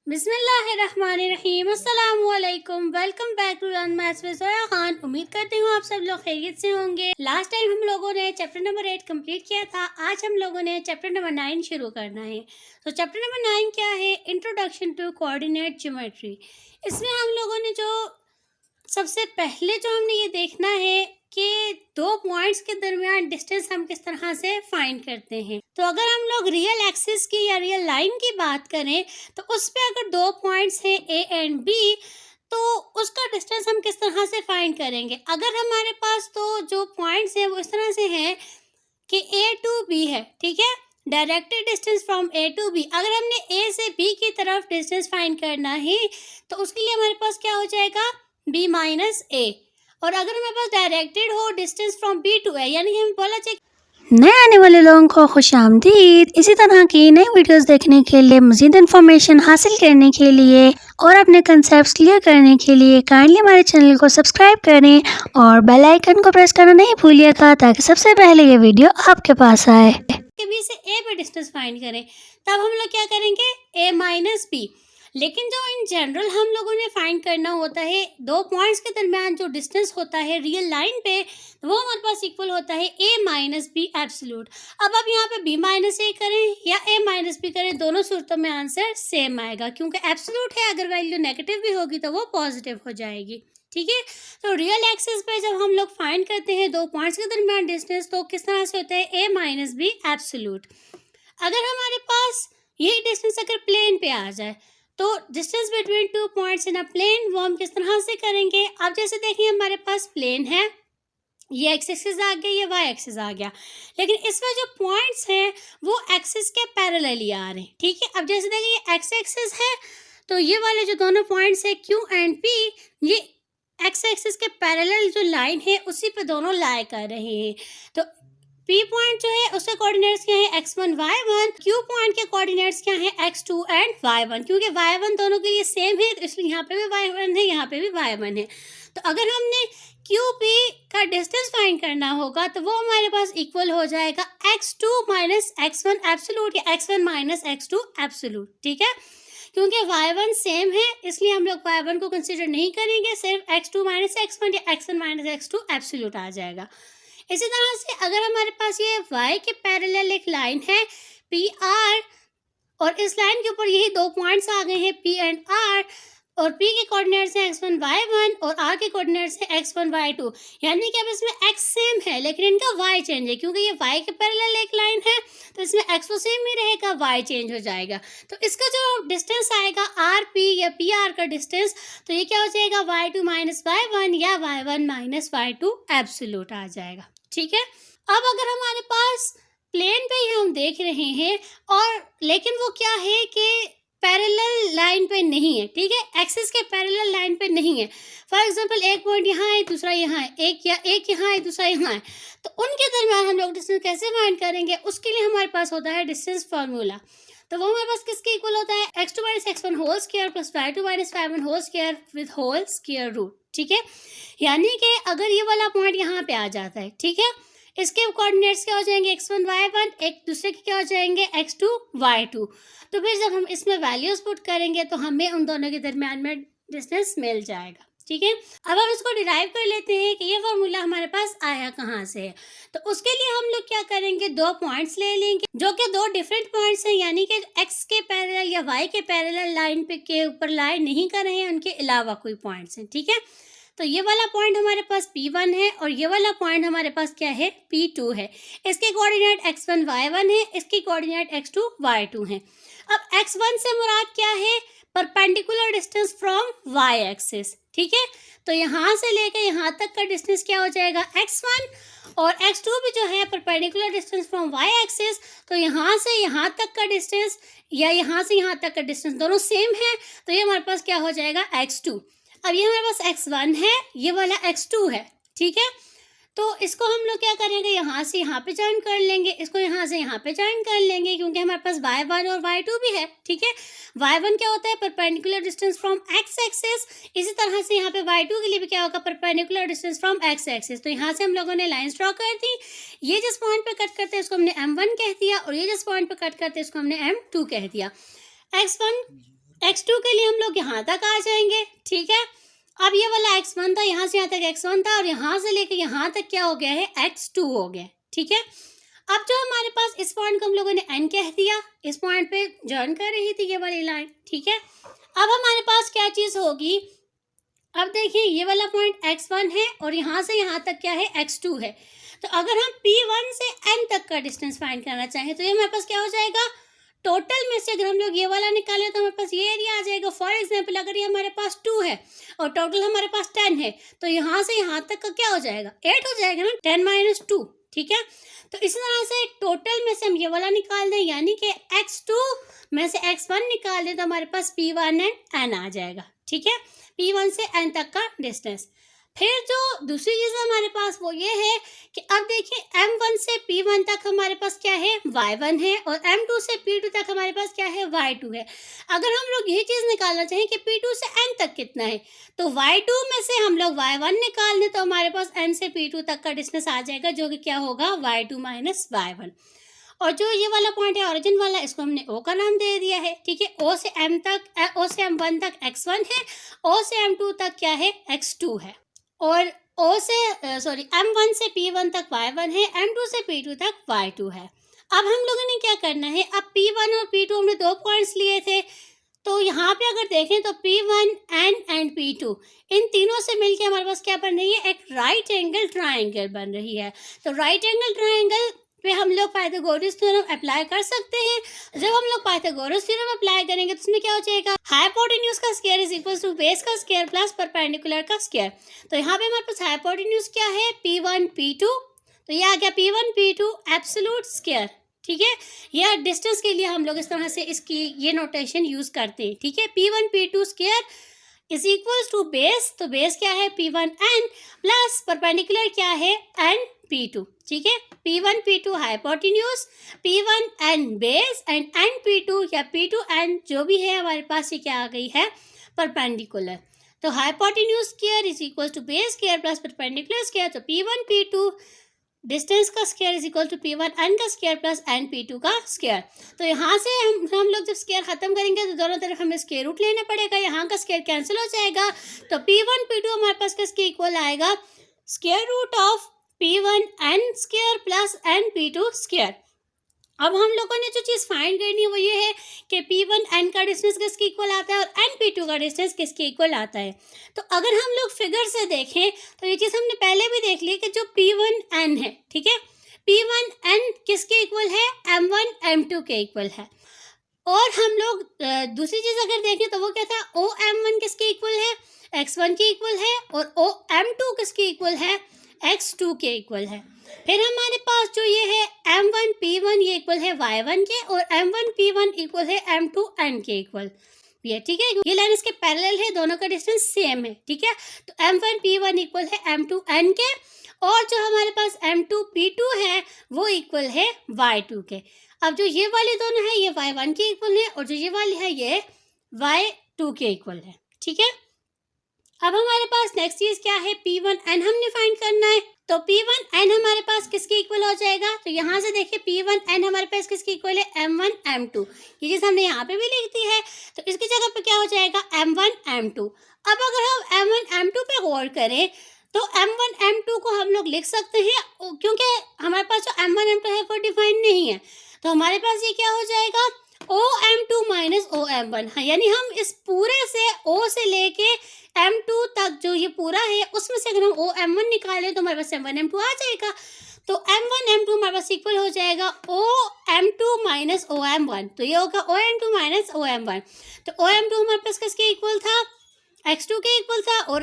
बिस्मिल्लाहिर्रहमानिर्रहीम अस्सलामुअलैकुम। Welcome back to learn maths with Zoya Khan. उम्मीद करती हूँ आप सब लोग खैरियत से होंगे। लास्ट टाइम हम लोगों ने चैप्टर नंबर 8 कंप्लीट किया था। आज हम लोगों ने चैप्टर नंबर 9 शुरू करना है। तो चैप्टर नंबर 9 क्या है? Introduction to coordinate geometry. इसमें हम लोगों ने जो सबसे पहले जो हमने ये देखना है कि दो पॉइंट्स के दरमियान डिस्टेंस हम किस तरह से फाइंड करते हैं। तो अगर हम लोग रियल एक्सिस की या रियल लाइन की बात करें तो उस पे अगर दो पॉइंट्स हैं ए एंड बी, तो उसका डिस्टेंस हम किस तरह से फाइंड करेंगे। अगर हमारे पास तो जो पॉइंट्स हैं वो इस तरह से हैं कि ए टू बी है, ठीक है, directed distance from A to B. अगर हमने ए से बी की तरफ डिस्टेंस फाइंड करना है तो उसके लिए हमारे पास क्या हो जाएगा, बी माइनस ए। और अगर हमारे पास डायरेक्टेड हो डिस्टेंस फ्रॉम बी टू ए, यानी कि हमें बोला चाहिए नए आने वाले लोगों को खुश आमदीद। इसी तरह की नई वीडियोस देखने के लिए, मज़ीद इन्फॉर्मेशन हासिल करने के लिए और अपने कंसेप्ट क्लियर करने के लिए काइंडली हमारे चैनल को सब्सक्राइब करें और बेल आइकन को प्रेस करना नहीं भूलिएगा ताकि सबसे पहले ये वीडियो आपके पास आए। के बी से ए पे डिस्टेंस फाइंड करें, तब हम लोग क्या करेंगे, ए माइनस बी। लेकिन जो इन जनरल हम लोगों ने फाइंड करना होता है दो पॉइंट्स के दरमियान जो डिस्टेंस होता है रियल लाइन पे, वो हमारे पास इक्वल होता है ए माइनस बी एब्सोल्यूट। अब आप यहाँ पे बी माइनस ए करें या ए माइनस बी करें, दोनों सूरतों में आंसर सेम आएगा क्योंकि एब्सोल्यूट है। अगर वैल्यू नेगेटिव भी होगी तो वो पॉजिटिव हो जाएगी, ठीक है। तो रियल एक्सिस पे जब हम लोग फाइंड करते हैं दो पॉइंट्स के दरमियान डिस्टेंस, तो किस तरह से होता है, ए माइनस बी एब्सोल्यूट। अगर हमारे पास यही डिस्टेंस अगर प्लेन पे आ जाए तो distance between two points in a plane वो हम किस तरह से करेंगे। अब जैसे देखिए हमारे पास प्लेन है, ये एक्स एक्सिस आ गया, ये वाई एक्सिस आ गया, लेकिन इसमें जो पॉइंट्स हैं वो एक्सिस के पैरेलली आ रहे हैं, ठीक है। अब जैसे देखिए ये एक्स एक्सिस है, तो ये वाले जो दोनों पॉइंट्स है क्यू एंड पी, ये एक्स एक्सिस के पैरेलल जो लाइन है उसी पे दोनों लाई कर रहे हैं। तो पी पॉइंट जो है उसके कोऑर्डिनेट्स क्या है, x1 y1। क्यू पॉइंट के कोऑर्डिनेट्स क्या है, x2 एंड y1। क्योंकि y1 दोनों के लिए सेम है तो इसलिए यहाँ पे भी y1 है, यहाँ पे भी y1 है। तो अगर हमने क्यू पी का डिस्टेंस फाइंड करना होगा तो वो हमारे पास इक्वल हो जाएगा x2 माइनस x1 एब्सोल्यूट या x1 माइनस x2 एब्सोल्यूट, ठीक है। क्योंकि y1 सेम है इसलिए हम लोग y1 को कंसिडर नहीं करेंगे, सिर्फ x2 माइनस x1 या x1 माइनस x2 एब्सोल्यूट आ जाएगा। इसी तरह से अगर हमारे पास ये y के पैरेलल एक लाइन है पी आर, और इस लाइन के ऊपर यही दो पॉइंट्स आ गए हैं पी एंड आर, और p के कोऑर्डिनेट्स हैं x1 y1 और r के कोऑर्डिनेट्स हैं x1 y2, यानी कि अब इसमें x सेम है लेकिन इनका y चेंज है। क्योंकि ये y के पैरेलल एक लाइन है तो इसमें x तो सेम ही रहेगा, y चेंज हो जाएगा। तो इसका जो डिस्टेंस आएगा आर पी या पी आर का डिस्टेंस, तो ये क्या हो जाएगा, y2 माइनस y1 या y1 माइनस y2 एब्सोल्यूट आ जाएगा, ठीक है। अब अगर हमारे पास प्लेन पे ही हम देख रहे हैं और लेकिन वो क्या है कि पैरेलल लाइन पे नहीं है, ठीक है, एक्सिस के पैरेलल लाइन पे नहीं है। फॉर एग्जांपल एक पॉइंट यहाँ है दूसरा यहाँ है, एक यहाँ है दूसरा यहाँ है, तो उनके दरमियान हम लोग डिस्टेंस कैसे फाइंड करेंगे, उसके लिए हमारे पास होता है डिस्टेंस फार्मूला। तो वो हमारे पास किसके इक्वल होता है, x2 minus x1 whole square plus y2 minus y1 whole square with whole square root, ठीक है। यानी कि अगर ये वाला पॉइंट यहाँ पे आ जाता है, ठीक है, इसके कोऑर्डिनेट्स क्या हो जाएंगे, x1 y1, एक दूसरे के क्या हो जाएंगे, x2 y2। तो फिर जब हम इसमें वैल्यूज पुट करेंगे तो हमें उन दोनों के दरमियान में डिस्टेंस मिल जाएगा, ठीक है। अब हम इसको डिराइव कर लेते हैं कि ये फार्मूला हमारे पास आया कहाँ से है। तो उसके लिए हम लोग क्या करेंगे, दो पॉइंट्स ले लेंगे जो कि दो डिफरेंट पॉइंट्स हैं, यानी कि x के पैरेलल या y के पैरेलल लाइन पे के ऊपर लाइन नहीं कर रहे हैं, उनके अलावा कोई पॉइंट्स हैं, ठीक है। तो ये वाला पॉइंट हमारे पास P1 है और ये वाला पॉइंट हमारे पास क्या है, P2 है। इसके कोऑर्डिनेट x1 y1 है, इसकी कोऑर्डिनेट x2 y2 है। अब x1 से मुराद क्या है, perpendicular distance from y axis, ठीक है। तो यहाँ से लेकर यहाँ तक का डिस्टेंस क्या हो जाएगा, x1, और x2 भी जो है perpendicular distance from y axis, तो यहाँ से यहाँ तक का डिस्टेंस या यहाँ से यहाँ तक का डिस्टेंस दोनों सेम है, तो ये हमारे पास क्या हो जाएगा, x2। अब ये हमारे पास x1 है, ये वाला x2 है, ठीक है। तो इसको हम लोग क्या करेंगे, यहाँ से यहाँ पे जॉइन कर लेंगे, इसको यहाँ से यहाँ पे जॉइन कर लेंगे क्योंकि हमारे पास y1 और y2 भी है, ठीक है। y1 क्या होता है, perpendicular distance from x axis. इसी तरह से यहाँ पे y2 के लिए भी क्या होगा, perpendicular distance from x axis. तो यहाँ से हम लोगों ने लाइंस ड्रॉ कर दी, ये जिस पॉइंट पे कट करते हैं इसको हमने m1 कह दिया और ये जिस पॉइंट पे कट करते हैं इसको हमने m2 कह दिया। x1 x2 के लिए हम लोग यहाँ तक आ जाएंगे, ठीक है। अब ये वाला x1 था, यहाँ से यहाँ तक x1 था और यहाँ से लेकर यहाँ तक क्या हो गया है, x2 हो गया, ठीक है। अब जो हमारे पास इस पॉइंट को हम लोगों ने n कह दिया, इस पॉइंट पे जॉइन कर रही थी ये वाली लाइन, ठीक है। अब हमारे पास क्या चीज़ होगी, अब देखिए ये वाला पॉइंट x1 है और यहाँ से यहाँ तक क्या है, x2 है। तो अगर हम P1 से n तक का डिस्टेंस फाइंड करना चाहें तो ये हमारे पास क्या हो जाएगा, टोटल में से अगर हम लोग ये वाला निकालें तो हमारे पास ये एरिया आ जाएगा। फॉर एग्जांपल अगर ये हमारे पास 2 है और टोटल हमारे पास 10 है तो यहाँ से यहाँ तक का क्या हो जाएगा, 8 हो जाएगा ना, 10 - 2, ठीक है। तो इसी तरह से टोटल में से हम ये वाला निकाल दें, यानी कि x2 में से x1 निकाल दें तो हमारे पास P1 एंड n आ जाएगा, ठीक है। P1 से n तक का डिस्टेंस। फिर जो दूसरी चीज़ हमारे पास वो ये है कि अब देखिए M1 से P1 तक हमारे पास क्या है, Y1 है और M2 से P2 तक हमारे पास क्या है, Y2 है। अगर हम लोग ये चीज़ निकालना चाहें कि P2 से N तक कितना है तो Y2 में से हम लोग Y1 निकाल दें तो हमारे पास N से P2 तक का डिस्टेंस आ जाएगा, जो कि क्या होगा, Y2 - Y1। और जो ये वाला पॉइंट है ओरिजिन वाला, इसको हमने O का नाम दे दिया है, ठीक है। O से M1 तक x1 है, O से M2 तक क्या है, x2 है और M1 से P1 तक y1 है, M2 से P2 तक y2 है। अब हम लोगों ने क्या करना है, अब P1 और P2 हमने 2 पॉइंट्स लिए थे, तो यहाँ पे अगर देखें तो P1 एंड P2 इन तीनों से मिलके हमारे पास क्या बन रही है, एक राइट एंगल ट्राइंगल बन रही है। तो राइट एंगल ट्राइंगल पे हम लोग पाइथागोरस थ्योरम अप्लाई कर सकते हैं। जब हम लोग पाइथागोरस थ्योरम अप्लाई करेंगे तो उसमें क्या हो जाएगा, हाइपोटेन्यूज का square is equal to base का स्क्वायर प्लस परपेंडिकुलर का स्क्वायर। तो यहाँ पे हमारे पास हाइपोटेन्यूज क्या है, P1 P2, तो ये आ गया P1 P2 एब्सोल्यूट स्क्वायर, ठीक है। यह डिस्टेंस के लिए हम लोग इस तरह से इसकी ये नोटेशन यूज करते हैं, ठीक है। P1 P2 square is equals to base, तो बेस क्या है P1 n प्लस परपेंडिकुलर क्या है n P2, ठीक है। P1 P2 hypotenuse, P1 n base and n P2 या P2 n जो भी है हमारे पास ये क्या आ गई है, परपेंडिकुलर। तो hypotenuse square is equal to base square plus perpendicular square, तो P1 P2 डिस्टेंस का square is equal to P1 n का स्क्वायर प्लस n P2 का स्क्वायर। तो यहाँ से हम लोग जब स्क्वायर खत्म करेंगे तो दोनों तरफ हमें स्क्वायर रूट लेना पड़ेगा, यहाँ का स्क्वायर कैंसिल हो जाएगा। तो P1 P2 हमारे पास किसके इक्वल आएगा, square root of P1 n square plus n P2 square. अब हम लोगों ने जो चीज़ फाइंड करनी है वो ये है कि P1 n का डिस्टेंस किसके इक्वल आता है और n P2 का डिस्टेंस किसके इक्वल आता है। तो अगर हम लोग फिगर से देखें तो ये चीज़ हमने पहले भी देख ली कि जो P1 n है, ठीक है, P1 n किसके इक्वल है, M1 M2 के इक्वल है। और हम लोग दूसरी चीज़ अगर देखें तो वो क्या था, OM1 किसके इक्वल है, x1 के इक्वल है और OM2 किसके इक्वल है, x2 के इक्वल है। फिर हमारे पास जो ये है M1 P1 ये इक्वल है y1 के और M1 P1 इक्वल है M2 n के इक्वल, ये ठीक है। ये लाइन इसके पैरेलल है, दोनों का डिस्टेंस सेम है, ठीक है। तो M1 P1 इक्वल है M2 n के और जो हमारे पास M2 P2 है वो इक्वल है y2 के। अब जो ये वाली दोनों है ये y1 के इक्वल है और जो ये वाली है ये y2 के इक्वल है, ठीक है। अब हमारे पास नेक्स्ट चीज क्या है, P1 n हमने फाइंड करना है। तो P1 n हमारे पास किसके इक्वल हो जाएगा, तो यहाँ से देखिए P1 n हमारे पास किसके इक्वल है, M1 M2। ये चीज़ हमने यहाँ पे भी लिख दी है, तो इसकी जगह पे क्या हो जाएगा, M1 M2। अब अगर हम M1 M2 पे गौर करें तो M1 M2 को हम लोग लिख सकते हैं, क्योंकि हमारे पास जो M1 M2 है वो डिफाइन नहीं है, तो हमारे पास ये क्या हो जाएगा, OM2 - OM1। हाँ, यानी हम इस पूरे से O से लेके M2 तक जो ये पूरा है उसमें से अगर हम OM1 निकालें तो हमारे पास M1 M2 आ जाएगा। तो M1 M2 हमारे पास इक्वल हो जाएगा OM2 - OM1, तो ये होगा OM2 - OM1। तो OM2 हमारे पास किसके इक्वल था, x2 के इक्वल था और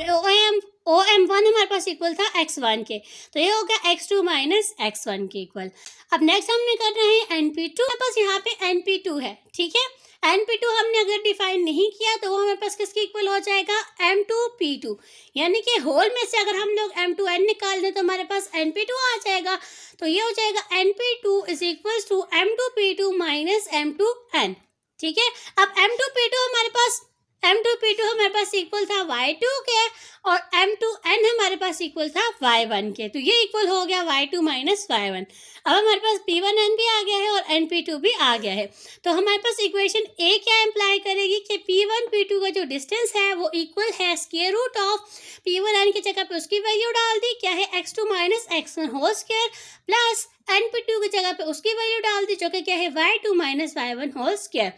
OM1 हमारे पास इक्वल था x1 के, तो ये होगा x2 - x1 के इक्वल। अब नेक्स्ट हमने करना है NP2। हमारे पास यहाँ पे NP2 है, ठीक है। NP2 हमने अगर डिफाइन नहीं किया तो वो हमारे पास किसके इक्वल हो जाएगा, M2P2, यानी कि होल में से अगर हम लोग M2n निकाल दें तो हमारे पास NP2 आ जाएगा। तो ये हो जाएगा NP2 is equal to M2P2 - M2n, ठीक है। अब M2P2 हमारे पास M2P2 हमारे पास इक्वल था Y2 के और M2N हमारे पास इक्वल था Y1 के। तो ये इक्वल हो गया Y2 माइनस Y1। अब हमारे पास P1N भी आ गया है और NP2 भी आ गया है। तो हमारे पास इक्वेशन ए क्या इम्प्लाई करेगी कि P1 P2 का जो डिस्टेंस है वो इक्वल है स्क्वायर रूट ऑफ P1N की जगह पे उसकी वैल्यू डाल दी, क्या है x2 minus x1 whole square, plus NP2 की जगह पे उसकी वैल्यू डाल दी जो कि क्या है Y2 minus Y1 whole square.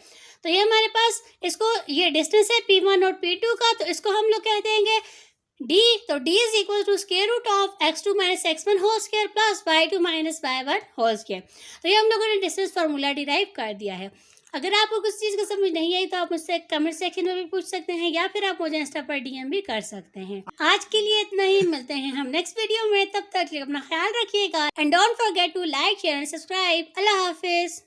तो ये हमारे पास इसको ये डिस्टेंस है P1 और P2 का, तो इसको हम लोग कह देंगे d। तो d is equal to square root of x2 minus x1 whole square plus y2 minus y1 whole square. तो ये हम लोगों ने डिस्टेंस फार्मूला डिराइव कर दिया है। अगर आपको कुछ चीज़ का समझ नहीं आई तो आप मुझसे कमेंट सेक्शन में भी पूछ सकते हैं या फिर आप मुझे इंस्टा पर डीएम भी कर सकते हैं। आज के लिए इतना ही, मिलते हैं हम नेक्स्ट वीडियो में, तब तक अपना ख्याल रखिएगा and don't forget to like share and subscribe. अल्लाह हाफिज।